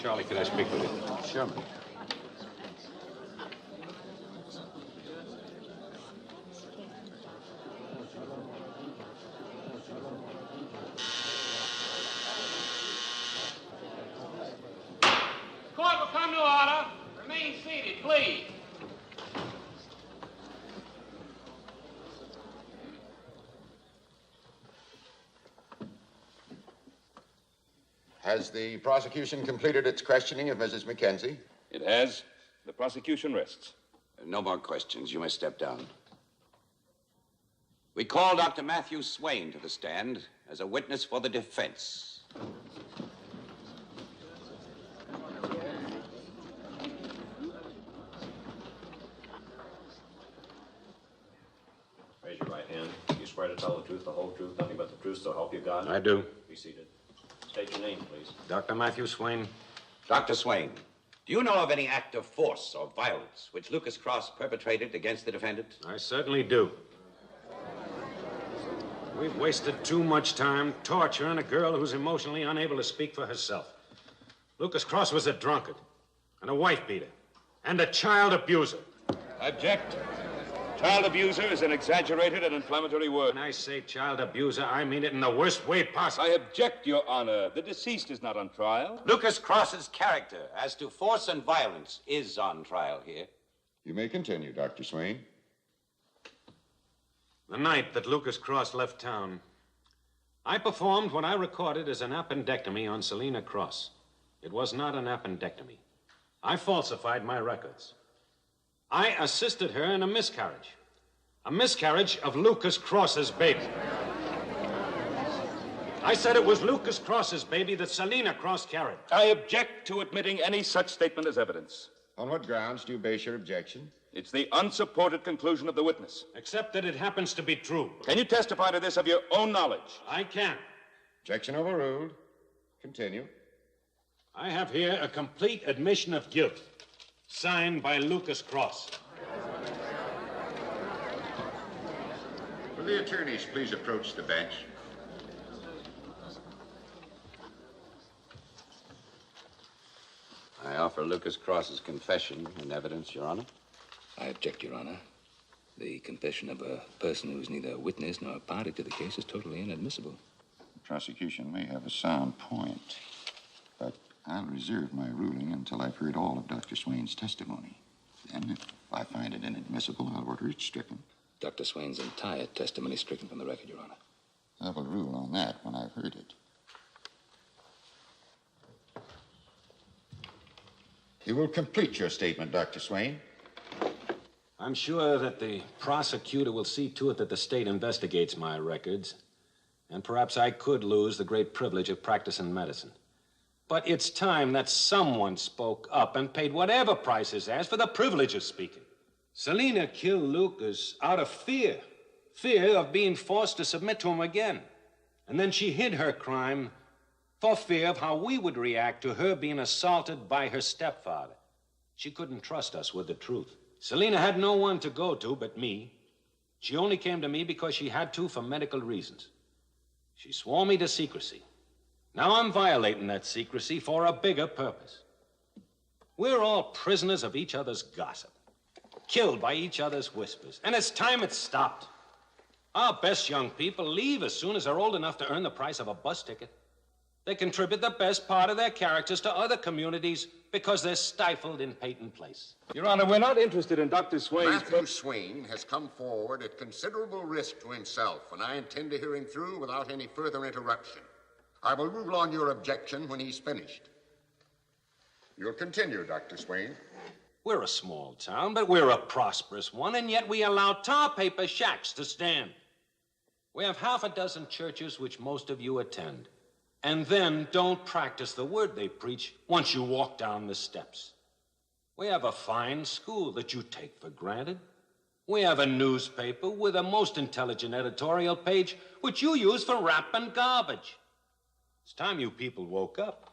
Charlie, could I speak with you? Sure, man. Court will come to order. Remain seated, please. Has the prosecution completed its questioning of Mrs. Mackenzie? It has. The prosecution rests. No more questions. You may step down. We call Dr. Matthew Swain to the stand as a witness for the defense. Raise your right hand. You swear to tell the truth, the whole truth, nothing but the truth, so help you God? I do. Be seated. State your name, please. Dr. Matthew Swain. Dr. Swain, do you know of any act of force or violence which Lucas Cross perpetrated against the defendant? I certainly do. We've wasted too much time torturing a girl who's emotionally unable to speak for herself. Lucas Cross was a drunkard, and a wife beater, and a child abuser. Object. Child abuser is an exaggerated and inflammatory word. When I say child abuser, I mean it in the worst way possible. I object, Your Honor. The deceased is not on trial. Lucas Cross's character as to force and violence is on trial here. You may continue, Dr. Swain. The night that Lucas Cross left town, I performed what I recorded as an appendectomy on Selina Cross. It was not an appendectomy. I falsified my records. I assisted her in a miscarriage of Lucas Cross's baby. I said it was Lucas Cross's baby that Selina Cross carried. I object to admitting any such statement as evidence. On what grounds do you base your objection? It's the unsupported conclusion of the witness. Except that it happens to be true. Can you testify to this of your own knowledge? I can. Objection overruled. Continue. I have here a complete admission of guilt, signed by Lucas Cross. Will the attorneys please approach the bench? I offer Lucas Cross's confession in evidence, Your Honor. I object, Your Honor. The confession of a person who is neither a witness nor a party to the case is totally inadmissible. The prosecution may have a sound point, but I'll reserve my ruling until I've heard all of Dr. Swain's testimony. Then, if I find it inadmissible, I'll order it stricken. Dr. Swain's entire testimony is stricken from the record, Your Honor. I will rule on that when I've heard it. You will complete your statement, Dr. Swain. I'm sure that the prosecutor will see to it that the state investigates my records, and perhaps I could lose the great privilege of practicing medicine. But it's time that someone spoke up and paid whatever price is asked for the privilege of speaking. Selina killed Lucas out of fear of being forced to submit to him again. And then she hid her crime for fear of how we would react to her being assaulted by her stepfather. She couldn't trust us with the truth. Selina had no one to go to but me. She only came to me because she had to for medical reasons. She swore me to secrecy. Now I'm violating that secrecy for a bigger purpose. We're all prisoners of each other's gossip, killed by each other's whispers, and it's time it stopped. Our best young people leave as soon as they're old enough to earn the price of a bus ticket. They contribute the best part of their characters to other communities because they're stifled in Peyton Place. Your Honor, we're not interested in Dr. Swain's... Matthew Swain has come forward at considerable risk to himself, and I intend to hear him through without any further interruption. I will rule on your objection when he's finished. You'll continue, Dr. Swain. We're a small town, but we're a prosperous one, and yet we allow tar paper shacks to stand. We have half a dozen churches which most of you attend, and then don't practice the word they preach once you walk down the steps. We have a fine school that you take for granted. We have a newspaper with a most intelligent editorial page which you use for wrapping garbage. It's time you people woke up.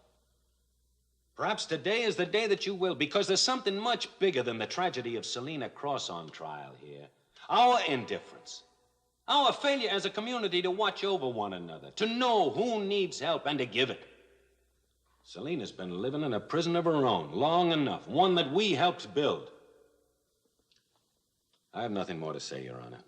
Perhaps today is the day that you will, because there's something much bigger than the tragedy of Selina Cross on trial here. Our indifference. Our failure as a community to watch over one another, to know who needs help and to give it. Selina's been living in a prison of her own long enough, one that we helped build. I have nothing more to say, Your Honor.